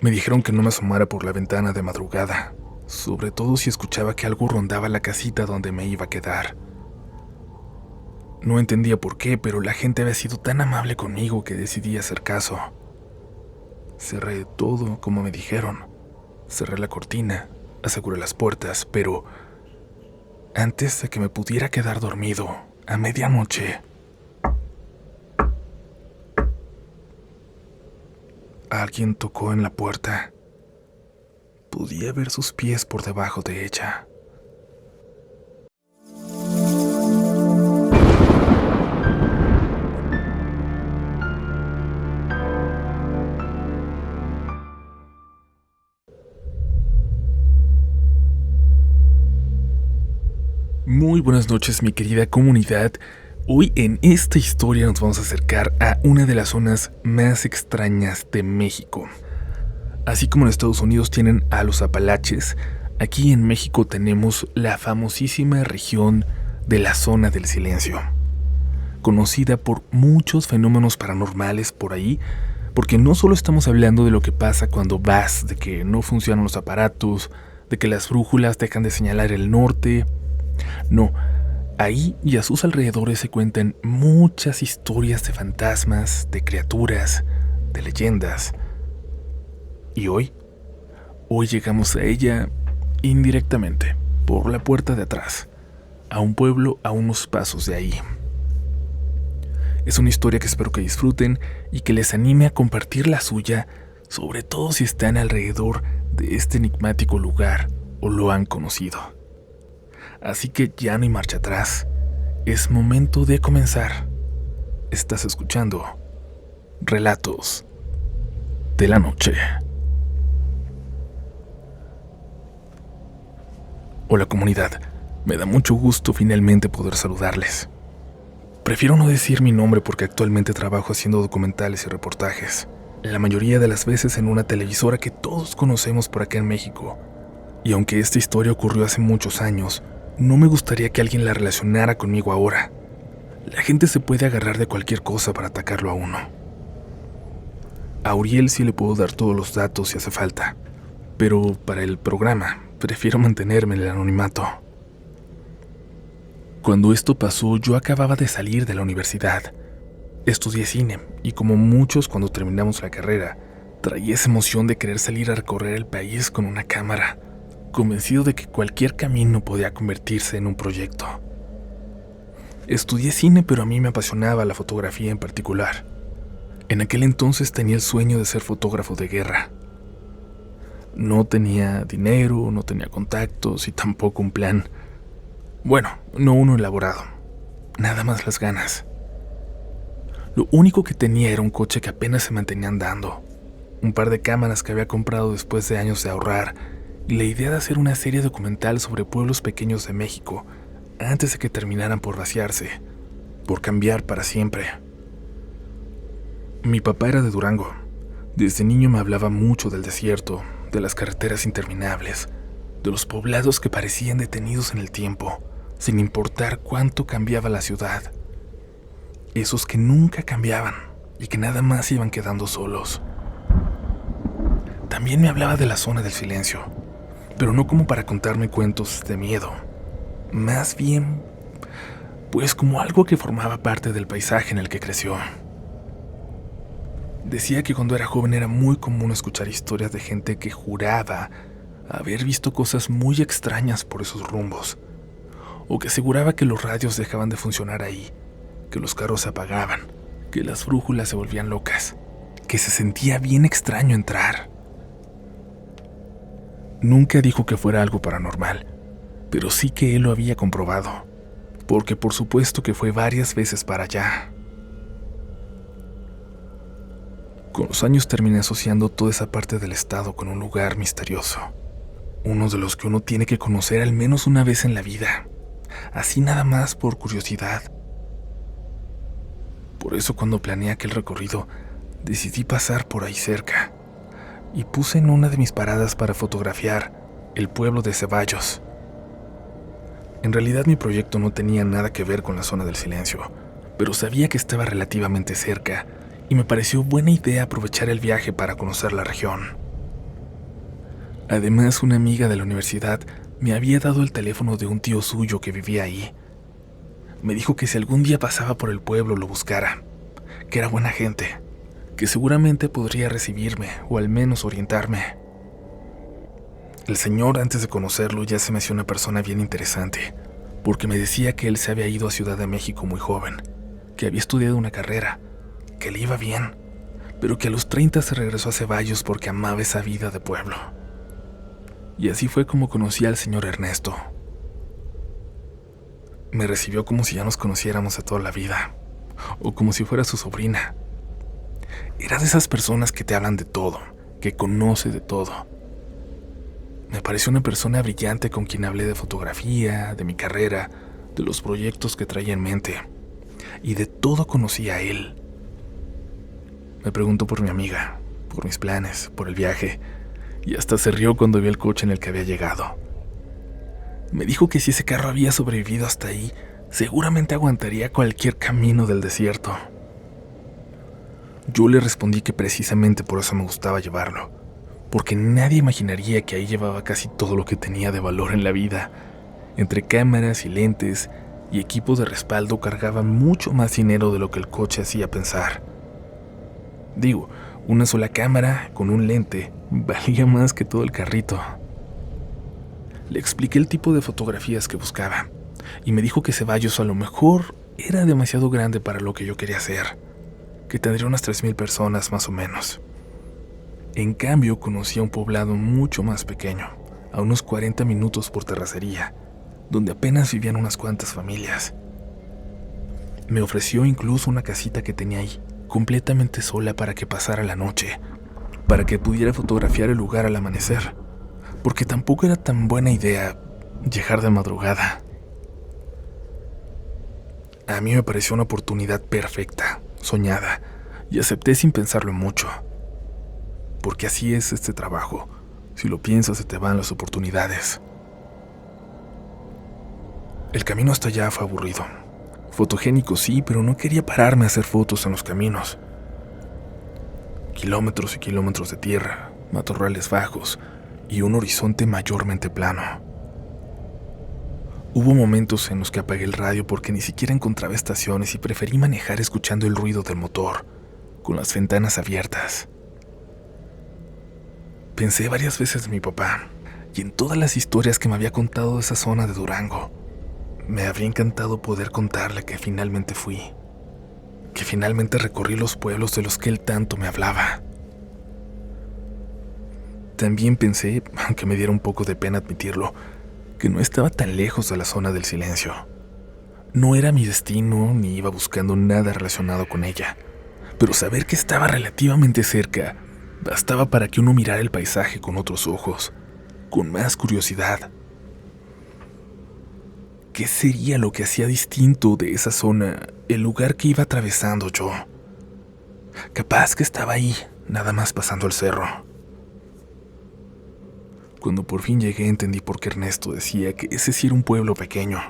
Me dijeron que no me asomara por la ventana de madrugada, sobre todo si escuchaba que algo rondaba la casita donde me iba a quedar. No entendía por qué, pero la gente había sido tan amable conmigo que decidí hacer caso. Cerré todo como me dijeron. Cerré la cortina, aseguré las puertas, pero antes de que me pudiera quedar dormido, a medianoche, alguien tocó en la puerta. Podía ver sus pies por debajo de ella. Muy buenas noches, mi querida comunidad. Hoy en esta historia nos vamos a acercar a una de las zonas más extrañas de México. Así como en Estados Unidos tienen a los Apalaches, aquí en México tenemos la famosísima región de la Zona del Silencio, conocida por muchos fenómenos paranormales por ahí, porque no solo estamos hablando de lo que pasa cuando vas, de que no funcionan los aparatos, de que las brújulas dejan de señalar el norte. No, ahí y a sus alrededores se cuentan muchas historias de fantasmas, de criaturas, de leyendas. Y hoy llegamos a ella indirectamente, por la puerta de atrás, a un pueblo a unos pasos de ahí. Es una historia que espero que disfruten y que les anime a compartir la suya, sobre todo si están alrededor de este enigmático lugar o lo han conocido. Así que ya no hay marcha atrás. Es momento de comenzar. Estás escuchando Relatos de la Noche. Hola comunidad, me da mucho gusto finalmente poder saludarles. Prefiero no decir mi nombre porque actualmente trabajo haciendo documentales y reportajes, la mayoría de las veces en una televisora que todos conocemos por acá en México. Y aunque esta historia ocurrió hace muchos años, no me gustaría que alguien la relacionara conmigo ahora. La gente se puede agarrar de cualquier cosa para atacarlo a uno. A Uriel sí le puedo dar todos los datos si hace falta, pero para el programa prefiero mantenerme en el anonimato. Cuando esto pasó, yo acababa de salir de la universidad. Estudié cine y como muchos cuando terminamos la carrera, traía esa emoción de querer salir a recorrer el país con una cámara, convencido de que cualquier camino podía convertirse en un proyecto. Estudié cine, pero a mí me apasionaba la fotografía en particular. En aquel entonces tenía el sueño de ser fotógrafo de guerra. No tenía dinero, no tenía contactos y tampoco un plan. Bueno, no uno elaborado, nada más las ganas. Lo único que tenía era un coche que apenas se mantenía andando, un par de cámaras que había comprado después de años de ahorrar, y la idea de hacer una serie documental sobre pueblos pequeños de México antes de que terminaran por vaciarse, por cambiar para siempre. Mi papá era de Durango. Desde niño me hablaba mucho del desierto, de las carreteras interminables, de los poblados que parecían detenidos en el tiempo, sin importar cuánto cambiaba la ciudad. Esos que nunca cambiaban y que nada más iban quedando solos. También me hablaba de la Zona del Silencio, pero no como para contarme cuentos de miedo. Más bien, pues como algo que formaba parte del paisaje en el que creció. Decía que cuando era joven era muy común escuchar historias de gente que juraba haber visto cosas muy extrañas por esos rumbos, o que aseguraba que los radios dejaban de funcionar ahí, que los carros se apagaban, que las brújulas se volvían locas, que se sentía bien extraño entrar. Nunca dijo que fuera algo paranormal, pero sí que él lo había comprobado, porque por supuesto que fue varias veces para allá. Con los años terminé asociando toda esa parte del estado con un lugar misterioso, uno de los que uno tiene que conocer al menos una vez en la vida, así nada más por curiosidad. Por eso cuando planeé aquel recorrido, decidí pasar por ahí cerca, y puse en una de mis paradas para fotografiar el pueblo de Ceballos. En realidad mi proyecto no tenía nada que ver con la Zona del Silencio, pero sabía que estaba relativamente cerca y me pareció buena idea aprovechar el viaje para conocer la región. Además, una amiga de la universidad me había dado el teléfono de un tío suyo que vivía ahí. Me dijo que si algún día pasaba por el pueblo lo buscara, que era buena gente, que seguramente podría recibirme o al menos orientarme. El señor, antes de conocerlo, ya se me hacía una persona bien interesante, porque me decía que él se había ido a Ciudad de México muy joven, que había estudiado una carrera, que le iba bien, pero que a los 30 se regresó a Ceballos porque amaba esa vida de pueblo. Y así fue como conocí al señor Ernesto. Me recibió como si ya nos conociéramos de toda la vida, o como si fuera su sobrina. Era de esas personas que te hablan de todo, que conoce de todo. Me pareció una persona brillante con quien hablé de fotografía, de mi carrera, de los proyectos que traía en mente, y de todo conocía a él. Me preguntó por mi amiga, por mis planes, por el viaje, y hasta se rió cuando vio el coche en el que había llegado. Me dijo que si ese carro había sobrevivido hasta ahí, seguramente aguantaría cualquier camino del desierto. Yo le respondí que precisamente por eso me gustaba llevarlo, porque nadie imaginaría que ahí llevaba casi todo lo que tenía de valor en la vida. Entre cámaras y lentes y equipos de respaldo cargaba mucho más dinero de lo que el coche hacía pensar. Digo, una sola cámara con un lente valía más que todo el carrito. Le expliqué el tipo de fotografías que buscaba y me dijo que Ceballos a lo mejor era demasiado grande para lo que yo quería hacer, que tendría unas 3,000 personas más o menos. En cambio, conocí a un poblado mucho más pequeño, a unos 40 minutos por terracería, donde apenas vivían unas cuantas familias. Me ofreció incluso una casita que tenía ahí, completamente sola para que pasara la noche, para que pudiera fotografiar el lugar al amanecer, porque tampoco era tan buena idea llegar de madrugada. A mí me pareció una oportunidad perfecta, soñada, y acepté sin pensarlo mucho. Porque así es este trabajo. Si lo piensas, se te van las oportunidades. El camino hasta allá fue aburrido. Fotogénico sí, pero no quería pararme a hacer fotos en los caminos. Kilómetros y kilómetros de tierra, matorrales bajos y un horizonte mayormente plano. Hubo momentos en los que apagué el radio porque ni siquiera encontraba estaciones y preferí manejar escuchando el ruido del motor, con las ventanas abiertas. Pensé varias veces en mi papá y en todas las historias que me había contado de esa zona de Durango. Me habría encantado poder contarle que finalmente fui, que finalmente recorrí los pueblos de los que él tanto me hablaba. También pensé, aunque me diera un poco de pena admitirlo, que no estaba tan lejos de la zona del silencio. No era mi destino ni iba buscando nada relacionado con ella, pero saber que estaba relativamente cerca bastaba para que uno mirara el paisaje con otros ojos, con más curiosidad. ¿Qué sería lo que hacía distinto de esa zona, el lugar que iba atravesando yo? Capaz que estaba ahí, nada más pasando el cerro. Cuando por fin llegué entendí por qué Ernesto decía que ese sí era un pueblo pequeño.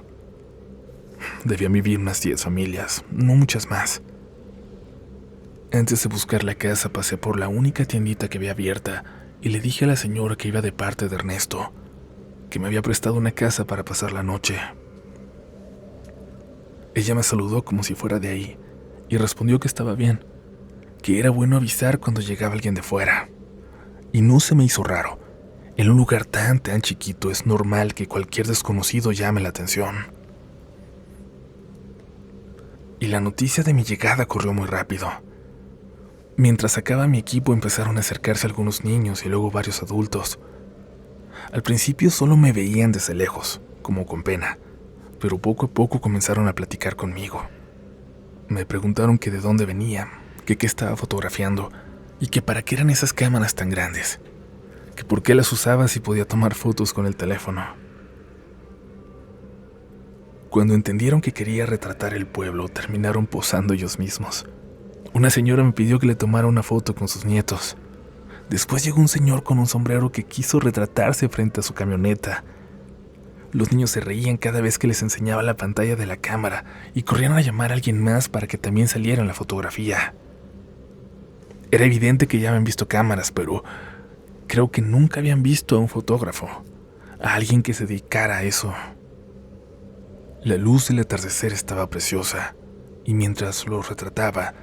Debían vivir unas 10 familias, no muchas más. Antes de buscar la casa pasé por la única tiendita que había abierta y le dije a la señora que iba de parte de Ernesto, que me había prestado una casa para pasar la noche. Ella me saludó como si fuera de ahí y respondió que estaba bien, que era bueno avisar cuando llegaba alguien de fuera. Y no se me hizo raro. En un lugar tan chiquito es normal que cualquier desconocido llame la atención. Y la noticia de mi llegada corrió muy rápido. Mientras sacaba mi equipo empezaron a acercarse algunos niños y luego varios adultos. Al principio solo me veían desde lejos, como con pena, pero poco a poco comenzaron a platicar conmigo. Me preguntaron que de dónde venía, que qué estaba fotografiando y que para qué eran esas cámaras tan grandes, que por qué las usaba si podía tomar fotos con el teléfono. Cuando entendieron que quería retratar el pueblo, terminaron posando ellos mismos. Una señora me pidió que le tomara una foto con sus nietos. Después llegó un señor con un sombrero que quiso retratarse frente a su camioneta. Los niños se reían cada vez que les enseñaba la pantalla de la cámara y corrían a llamar a alguien más para que también saliera en la fotografía. Era evidente que ya habían visto cámaras, pero Creo que nunca habían visto a un fotógrafo, a alguien que se dedicara a eso. La luz del atardecer estaba preciosa, y mientras lo retrataba,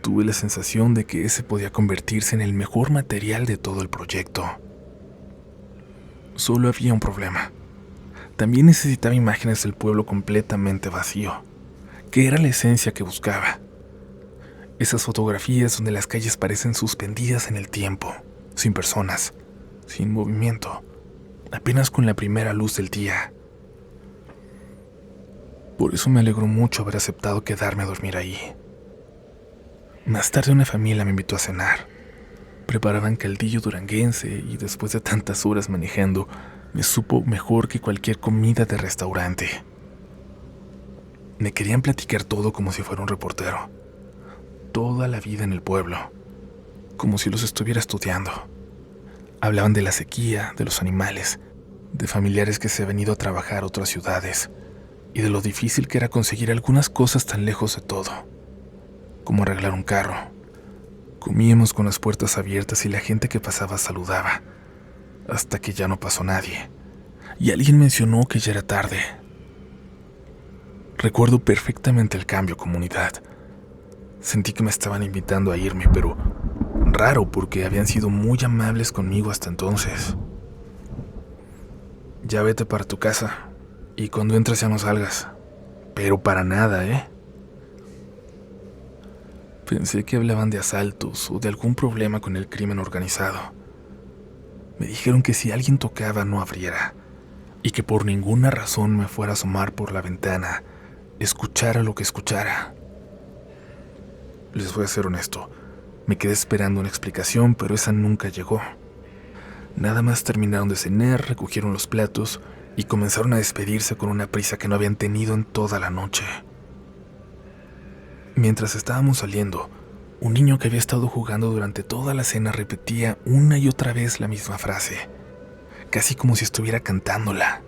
tuve la sensación de que ese podía convertirse en el mejor material de todo el proyecto. Solo había un problema. También necesitaba imágenes del pueblo completamente vacío, que era la esencia que buscaba. Esas fotografías donde las calles parecen suspendidas en el tiempo, sin personas, sin movimiento, apenas con la primera luz del día. Por eso me alegró mucho haber aceptado quedarme a dormir ahí. Más tarde una familia me invitó a cenar. Preparaban caldillo duranguense y después de tantas horas manejando, me supo mejor que cualquier comida de restaurante. Me querían platicar todo como si fuera un reportero. Toda la vida en el pueblo, como si los estuviera estudiando. Hablaban de la sequía, de los animales, de familiares que se habían ido a trabajar a otras ciudades y de lo difícil que era conseguir algunas cosas tan lejos de todo, como arreglar un carro. Comíamos con las puertas abiertas y la gente que pasaba saludaba, hasta que ya no pasó nadie, y alguien mencionó que ya era tarde. Recuerdo perfectamente el cambio, comunidad. Sentí que me estaban invitando a irme, pero raro porque habían sido muy amables conmigo hasta entonces. Ya vete para tu casa, y cuando entres ya no salgas. Pero para nada, ¿eh? Pensé que hablaban de asaltos o de algún problema con el crimen organizado. Me dijeron que si alguien tocaba no abriera, y que por ninguna razón me fuera a asomar por la ventana, escuchara lo que escuchara. Les voy a ser honesto, me quedé esperando una explicación, pero esa nunca llegó. Nada más terminaron de cenar, recogieron los platos y comenzaron a despedirse con una prisa que no habían tenido en toda la noche. Mientras estábamos saliendo, un niño que había estado jugando durante toda la cena repetía una y otra vez la misma frase, casi como si estuviera cantándola.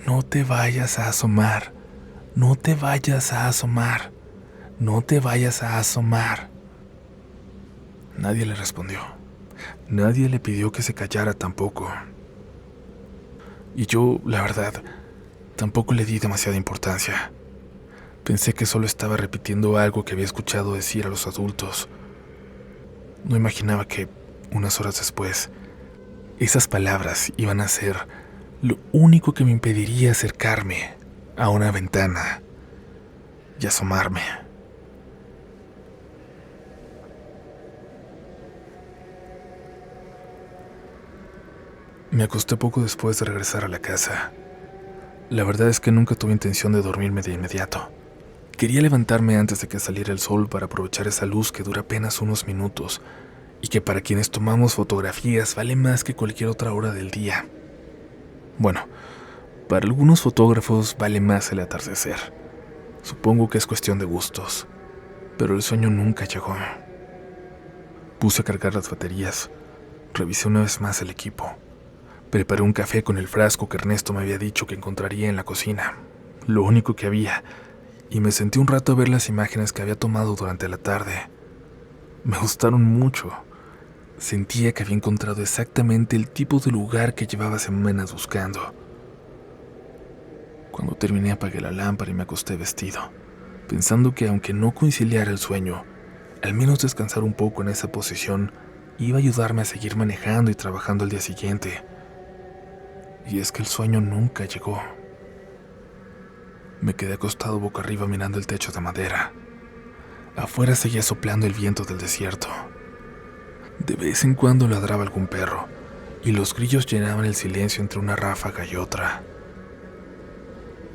No te vayas a asomar, no te vayas a asomar, no te vayas a asomar. Nadie le respondió. Nadie le pidió que se callara tampoco. Y yo, la verdad, tampoco le di demasiada importancia. Pensé que solo estaba repitiendo algo que había escuchado decir a los adultos. No imaginaba que, unas horas después, esas palabras iban a ser lo único que me impediría acercarme a una ventana y asomarme. Me acosté poco después de regresar a la casa. La verdad es que nunca tuve intención de dormirme de inmediato. Quería levantarme antes de que saliera el sol para aprovechar esa luz que dura apenas unos minutos y que para quienes tomamos fotografías vale más que cualquier otra hora del día. Bueno, para algunos fotógrafos vale más el atardecer. Supongo que es cuestión de gustos, pero el sueño nunca llegó. Puse a cargar las baterías, revisé una vez más el equipo. Preparé un café con el frasco que Ernesto me había dicho que encontraría en la cocina, lo único que había, y me senté un rato a ver las imágenes que había tomado durante la tarde. Me gustaron mucho. Sentía que había encontrado exactamente el tipo de lugar que llevaba semanas buscando. Cuando terminé apagué la lámpara y me acosté vestido, pensando que aunque no conciliara el sueño, al menos descansar un poco en esa posición iba a ayudarme a seguir manejando y trabajando al día siguiente. Y es que el sueño nunca llegó. Me quedé acostado boca arriba mirando el techo de madera. Afuera seguía soplando el viento del desierto. De vez en cuando ladraba algún perro, y los grillos llenaban el silencio entre una ráfaga y otra.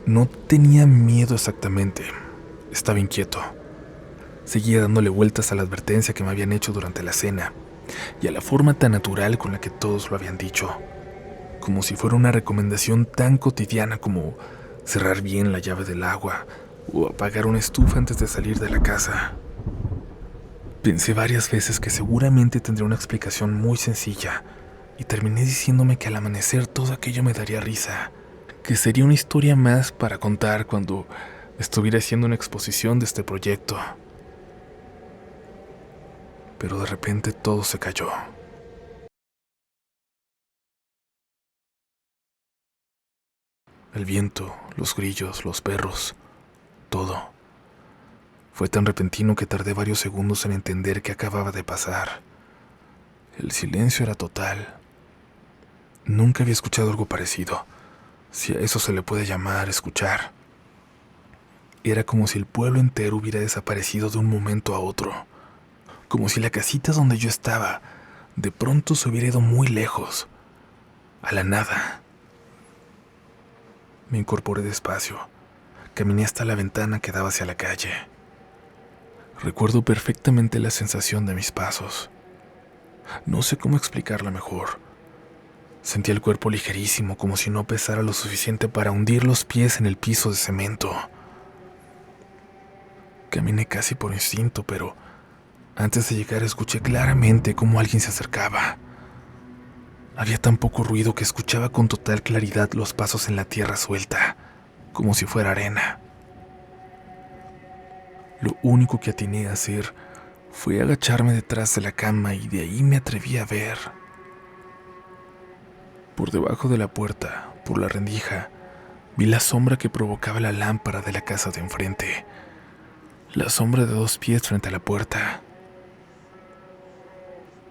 No tenía miedo exactamente, estaba inquieto. Seguía dándole vueltas a la advertencia que me habían hecho durante la cena, y a la forma tan natural con la que todos lo habían dicho, como si fuera una recomendación tan cotidiana como cerrar bien la llave del agua o apagar una estufa antes de salir de la casa. Pensé varias veces que seguramente tendría una explicación muy sencilla y terminé diciéndome que al amanecer todo aquello me daría risa, que sería una historia más para contar cuando estuviera haciendo una exposición de este proyecto. Pero de repente todo se cayó. El viento, los grillos, los perros, todo. Fue tan repentino que tardé varios segundos en entender qué acababa de pasar. El silencio era total. Nunca había escuchado algo parecido, si a eso se le puede llamar escuchar. Era como si el pueblo entero hubiera desaparecido de un momento a otro, como si la casita donde yo estaba de pronto se hubiera ido muy lejos, a la nada. Me incorporé despacio, caminé hasta la ventana que daba hacia la calle. Recuerdo perfectamente la sensación de mis pasos. No sé cómo explicarla mejor. Sentía el cuerpo ligerísimo, como si no pesara lo suficiente para hundir los pies en el piso de cemento. Caminé casi por instinto, pero antes de llegar escuché claramente cómo alguien se acercaba. Había tan poco ruido que escuchaba con total claridad los pasos en la tierra suelta, como si fuera arena. Lo único que atiné a hacer fue agacharme detrás de la cama y de ahí me atreví a ver. Por debajo de la puerta, por la rendija, vi la sombra que provocaba la lámpara de la casa de enfrente. La sombra de 2 pies frente a la puerta.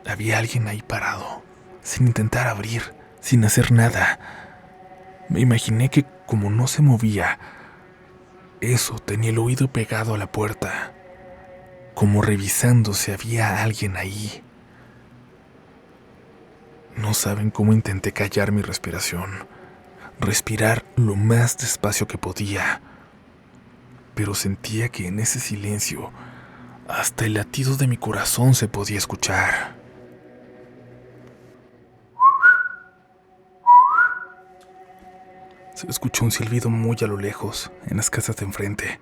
Había alguien ahí parado, sin intentar abrir, sin hacer nada. Me imaginé que como no se movía, eso tenía el oído pegado a la puerta, como revisando si había alguien ahí. No saben cómo intenté callar mi respiración, respirar lo más despacio que podía, pero sentía que en ese silencio hasta el latido de mi corazón se podía escuchar. Se escuchó un silbido muy a lo lejos, en las casas de enfrente,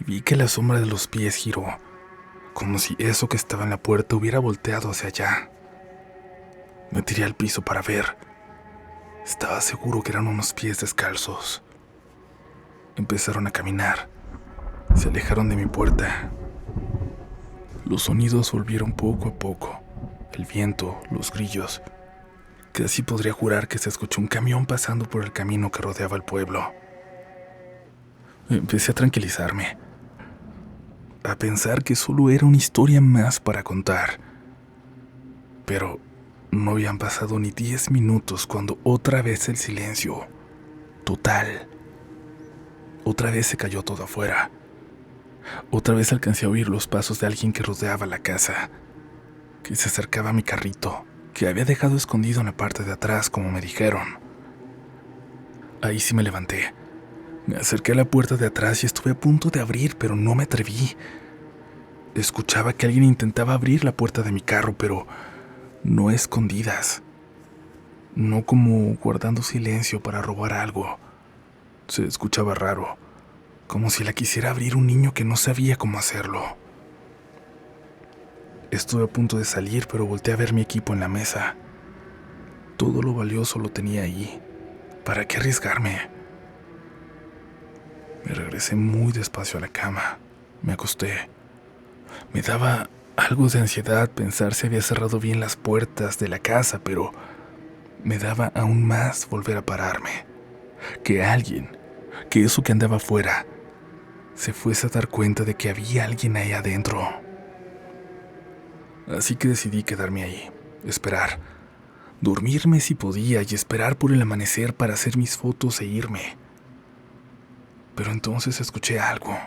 y vi que la sombra de los pies giró, como si eso que estaba en la puerta hubiera volteado hacia allá. Me tiré al piso para ver. Estaba seguro que eran unos pies descalzos. Empezaron a caminar. Se alejaron de mi puerta. Los sonidos volvieron poco a poco. El viento, los grillos. Casi podría jurar que se escuchó un camión pasando por el camino que rodeaba el pueblo. Empecé a tranquilizarme, a pensar que solo era una historia más para contar. Pero no habían pasado ni 10 minutos cuando otra vez el silencio, total. Otra vez se cayó todo afuera. Otra vez alcancé a oír los pasos de alguien que rodeaba la casa, que se acercaba a mi carrito, que había dejado escondido en la parte de atrás, como me dijeron. Ahí sí me levanté. Me acerqué a la puerta de atrás y estuve a punto de abrir, pero no me atreví. Escuchaba que alguien intentaba abrir la puerta de mi carro, pero no a escondidas. No como guardando silencio para robar algo. Se escuchaba raro, como si la quisiera abrir un niño que no sabía cómo hacerlo. Estuve a punto de salir, pero volteé a ver mi equipo en la mesa. Todo lo valioso lo tenía ahí. ¿Para qué arriesgarme? Me regresé muy despacio a la cama. Me acosté. Me daba algo de ansiedad pensar si había cerrado bien las puertas de la casa, pero me daba aún más volver a pararme. Que alguien, que eso que andaba afuera, se fuese a dar cuenta de que había alguien ahí adentro. Así que decidí quedarme ahí, esperar, dormirme si podía y esperar por el amanecer para hacer mis fotos e irme. Pero entonces escuché algo.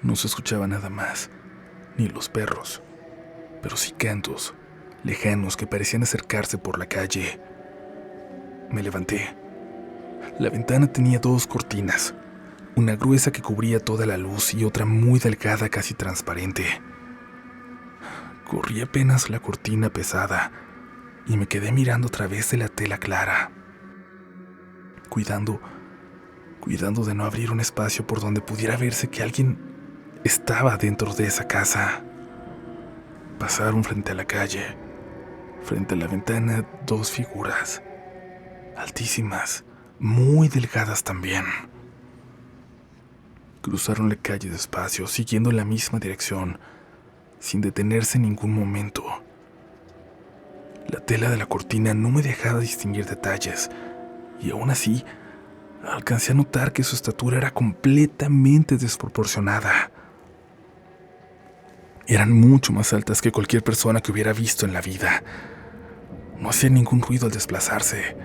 No se escuchaba nada más, ni los perros, pero sí cantos, lejanos que parecían acercarse por la calle. Me levanté. La ventana tenía 2 cortinas, una gruesa que cubría toda la luz y otra muy delgada, casi transparente. Corrí apenas la cortina pesada y me quedé mirando a través de la tela clara, cuidando de no abrir un espacio por donde pudiera verse que alguien estaba dentro de esa casa. Pasaron frente a la calle. Frente a la ventana 2 figuras, altísimas, muy delgadas también. Cruzaron la calle despacio, siguiendo la misma dirección, sin detenerse en ningún momento. La tela de la cortina no me dejaba distinguir detalles, y aún así, alcancé a notar que su estatura era completamente desproporcionada. Eran mucho más altas que cualquier persona que hubiera visto en la vida. No hacían ningún ruido al desplazarse,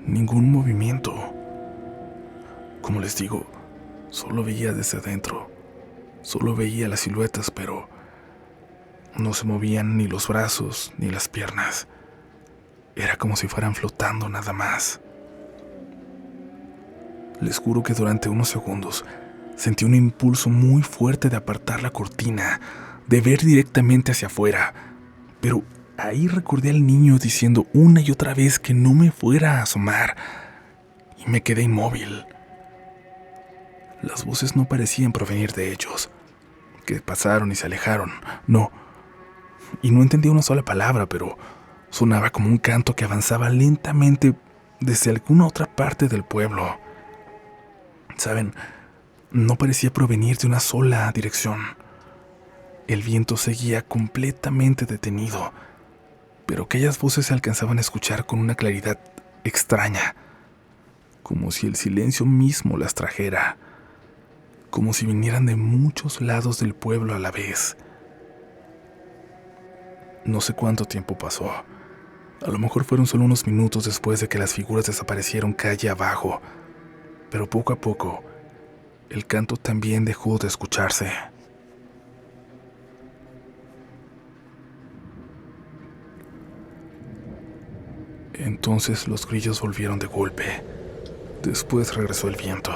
ningún movimiento. Como les digo, solo veía desde adentro. Solo veía las siluetas, pero no se movían ni los brazos ni las piernas. Era como si fueran flotando nada más. Les juro que durante unos segundos sentí un impulso muy fuerte de apartar la cortina, de ver directamente hacia afuera, pero ahí recordé al niño diciendo una y otra vez que no me fuera a asomar, y me quedé inmóvil. Las voces no parecían provenir de ellos, que pasaron y se alejaron, no, y no entendía una sola palabra, pero sonaba como un canto que avanzaba lentamente desde alguna otra parte del pueblo. ¿Saben? No parecía provenir de una sola dirección. El viento seguía completamente detenido, pero aquellas voces se alcanzaban a escuchar con una claridad extraña, como si el silencio mismo las trajera, como si vinieran de muchos lados del pueblo a la vez. No sé cuánto tiempo pasó. A lo mejor fueron solo unos minutos después de que las figuras desaparecieron calle abajo, pero poco a poco, el canto también dejó de escucharse. Entonces los grillos volvieron de golpe. Después regresó el viento.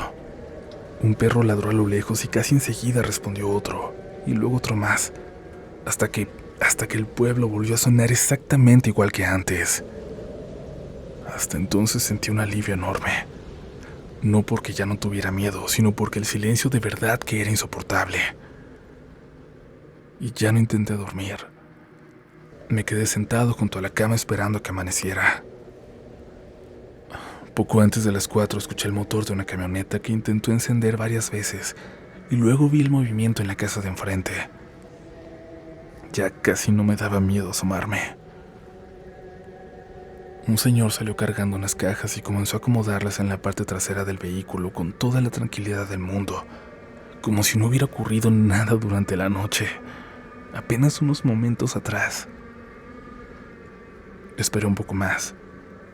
Un perro ladró a lo lejos y casi enseguida respondió otro, y luego otro más, hasta que el pueblo volvió a sonar exactamente igual que antes. Hasta entonces sentí un alivio enorme. No porque ya no tuviera miedo, sino porque el silencio de verdad que era insoportable. Y ya no intenté dormir. Me quedé sentado junto a la cama esperando a que amaneciera. Poco antes de las 4 escuché el motor de una camioneta que intentó encender varias veces y luego vi el movimiento en la casa de enfrente. Ya casi no me daba miedo asomarme. Un señor salió cargando unas cajas y comenzó a acomodarlas en la parte trasera del vehículo con toda la tranquilidad del mundo, como si no hubiera ocurrido nada durante la noche, apenas unos momentos atrás. Esperé un poco más.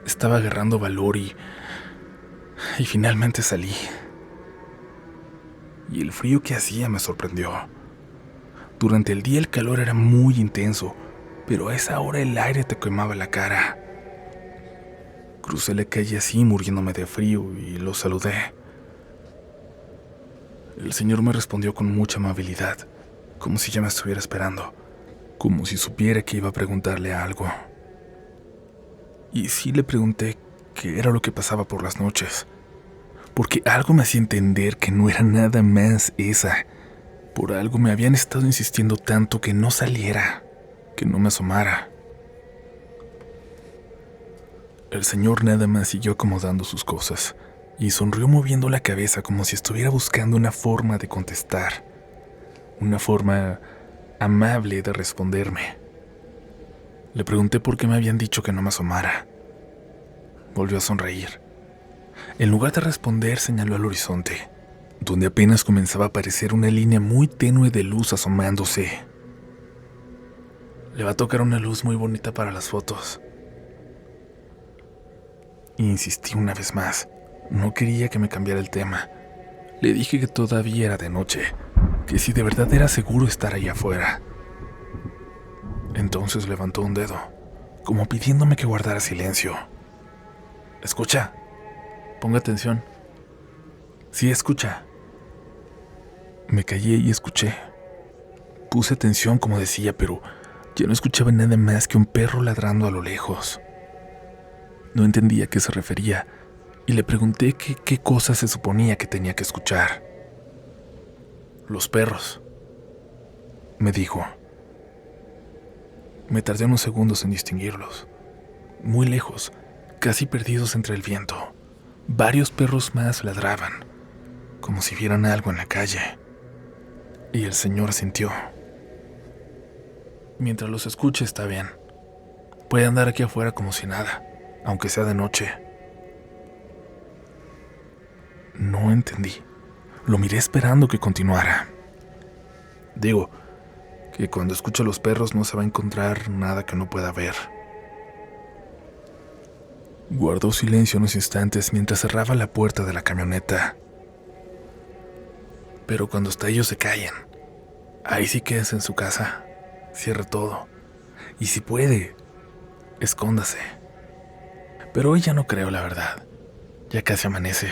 Estaba agarrando valor y finalmente salí. Y el frío que hacía me sorprendió. Durante el día el calor era muy intenso, pero a esa hora el aire te quemaba la cara. Crucé la calle así, muriéndome de frío, y lo saludé. El señor me respondió con mucha amabilidad, como si ya me estuviera esperando, como si supiera que iba a preguntarle algo. Y sí le pregunté qué era lo que pasaba por las noches, porque algo me hacía entender que no era nada más esa. Por algo me habían estado insistiendo tanto que no saliera, que no me asomara. El señor nada más siguió acomodando sus cosas y sonrió moviendo la cabeza como si estuviera buscando una forma de contestar, una forma amable de responderme. Le pregunté por qué me habían dicho que no me asomara. Volvió a sonreír. En lugar de responder, señaló al horizonte, donde apenas comenzaba a aparecer una línea muy tenue de luz asomándose. Le va a tocar una luz muy bonita para las fotos. Insistí una vez más. No quería que me cambiara el tema. Le dije que todavía era de noche, que si de verdad era seguro estar ahí afuera. Entonces levantó un dedo, como pidiéndome que guardara silencio. «Escucha, ponga atención». «Sí, escucha». Me callé y escuché. Puse atención como decía, pero ya no escuchaba nada más que un perro ladrando a lo lejos. No entendía a qué se refería y le pregunté qué cosa se suponía que tenía que escuchar. «Los perros», me dijo. Me tardé unos segundos en distinguirlos. Muy lejos, casi perdidos entre el viento. Varios perros más ladraban, como si vieran algo en la calle. Y el señor asintió. Mientras los escuche está bien. Puede andar aquí afuera como si nada, aunque sea de noche. No entendí. Lo miré esperando que continuara. Digo, que cuando escucha a los perros no se va a encontrar nada que no pueda ver. Guardó silencio unos instantes mientras cerraba la puerta de la camioneta. Pero cuando hasta ellos se callen, ahí sí quédese en su casa, cierre todo, y si puede, escóndase. Pero hoy ya no creo, la verdad, ya casi amanece.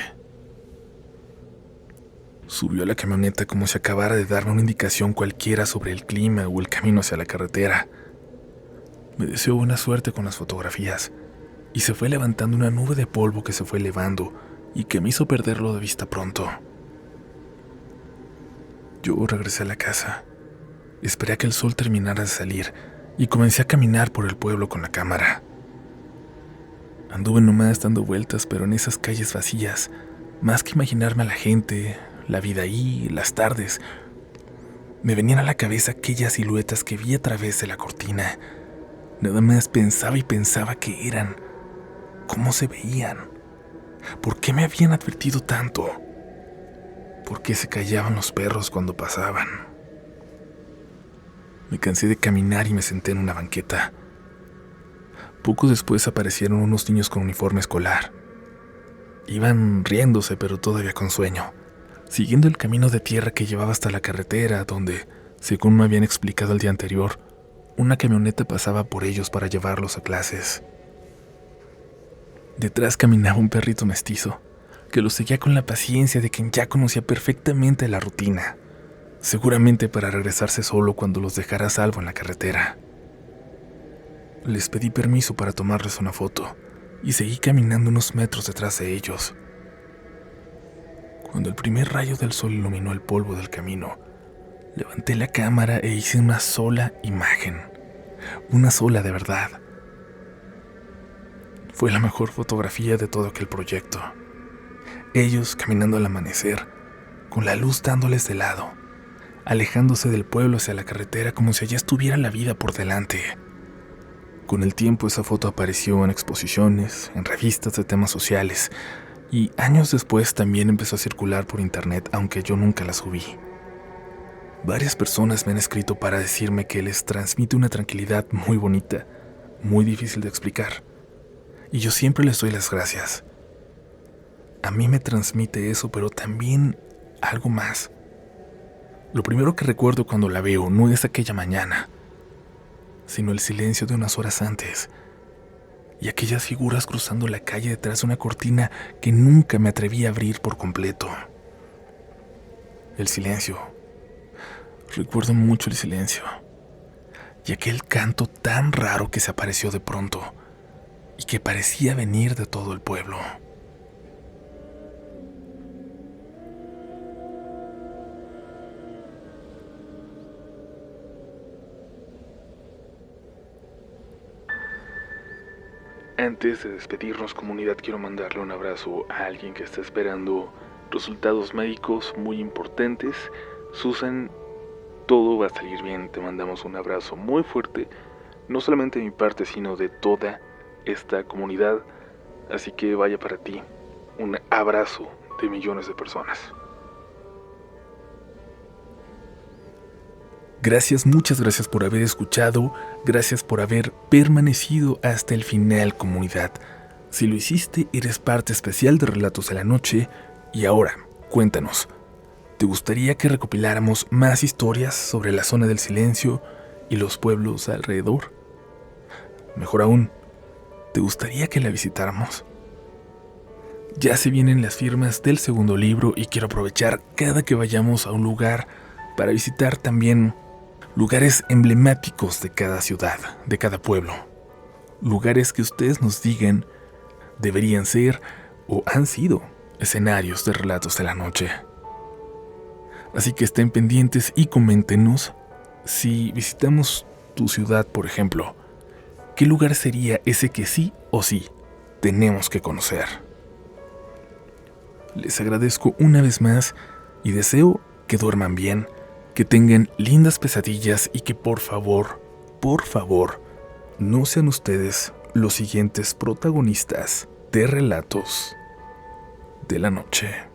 Subió a la camioneta como si acabara de darme una indicación cualquiera sobre el clima o el camino hacia la carretera. Me deseó buena suerte con las fotografías y se fue levantando una nube de polvo que se fue elevando y que me hizo perderlo de vista pronto. Yo regresé a la casa, esperé a que el sol terminara de salir y comencé a caminar por el pueblo con la cámara. Anduve nomás dando vueltas, pero en esas calles vacías, más que imaginarme a la gente, la vida ahí, las tardes, me venían a la cabeza aquellas siluetas que vi a través de la cortina. Nada más pensaba y pensaba qué eran, cómo se veían, por qué me habían advertido tanto, por qué se callaban los perros cuando pasaban. Me cansé de caminar y me senté en una banqueta. Poco después aparecieron unos niños con uniforme escolar. Iban riéndose, pero todavía con sueño, siguiendo el camino de tierra que llevaba hasta la carretera, donde, según me habían explicado el día anterior, una camioneta pasaba por ellos para llevarlos a clases. Detrás caminaba un perrito mestizo, que los seguía con la paciencia de quien ya conocía perfectamente la rutina, seguramente para regresarse solo cuando los dejara a salvo en la carretera. Les pedí permiso para tomarles una foto, y seguí caminando unos metros detrás de ellos. Cuando el primer rayo del sol iluminó el polvo del camino, levanté la cámara e hice una sola imagen. Una sola de verdad. Fue la mejor fotografía de todo aquel proyecto. Ellos caminando al amanecer, con la luz dándoles de lado, alejándose del pueblo hacia la carretera como si allá estuviera la vida por delante. Con el tiempo esa foto apareció en exposiciones, en revistas de temas sociales, y años después también empezó a circular por internet, aunque yo nunca la subí. Varias personas me han escrito para decirme que les transmite una tranquilidad muy bonita, muy difícil de explicar, y yo siempre les doy las gracias. A mí me transmite eso, pero también algo más. Lo primero que recuerdo cuando la veo no es aquella mañana, sino el silencio de unas horas antes, y aquellas figuras cruzando la calle detrás de una cortina que nunca me atreví a abrir por completo. El silencio. Recuerdo mucho el silencio. Y aquel canto tan raro que se apareció de pronto y que parecía venir de todo el pueblo. Antes de despedirnos, comunidad, quiero mandarle un abrazo a alguien que está esperando resultados médicos muy importantes. Susan, todo va a salir bien. Te mandamos un abrazo muy fuerte, no solamente de mi parte, sino de toda esta comunidad. Así que vaya para ti un abrazo de millones de personas. Gracias, muchas gracias por haber escuchado, gracias por haber permanecido hasta el final, comunidad. Si lo hiciste, eres parte especial de Relatos de la Noche. Y ahora, cuéntanos, ¿te gustaría que recopiláramos más historias sobre la zona del silencio y los pueblos alrededor? Mejor aún, ¿te gustaría que la visitáramos? Ya se vienen las firmas del segundo libro y quiero aprovechar cada que vayamos a un lugar para visitar también lugares emblemáticos de cada ciudad, de cada pueblo. Lugares que ustedes nos digan deberían ser o han sido escenarios de Relatos de la Noche. Así que estén pendientes y coméntenos si visitamos tu ciudad, por ejemplo, ¿qué lugar sería ese que sí o sí tenemos que conocer? Les agradezco una vez más y deseo que duerman bien, que tengan lindas pesadillas y que por favor, no sean ustedes los siguientes protagonistas de Relatos de la Noche.